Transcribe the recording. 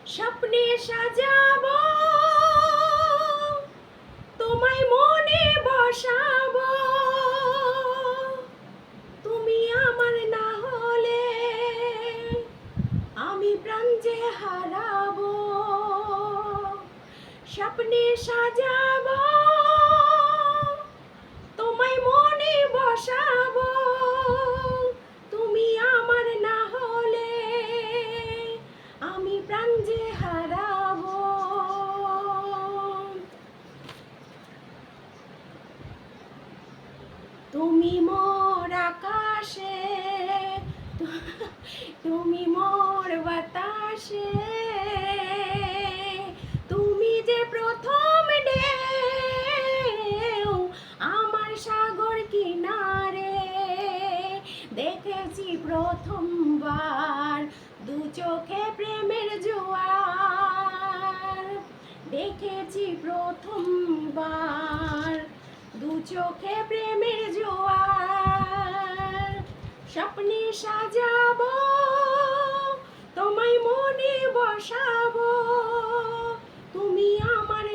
স্বপ্নে সাজাবো, তোমায় মনে বসাবো, তুমি আমার না হলে আমি প্রাণ যে হারাবো। স্বপ্নে সাজাবো, তোমায় মনে বসাবো, তুমি আমার না হলে আমি প্রাণ যে হারাবো। তুমি মোর আকাশে, তুমি মোর বাতাসে, তুমি যে প্রথম ঢেউ আমার সাগর কিনারে। দেখেছি প্রথমবার দু চোখে প্রেমের জোয়ার, দেখেছি প্রথমবার দু চোখে প্রেমের জোয়ার। স্বপ্নে সাজাবো, তোমায় মনে বসাবো, তুমি আমার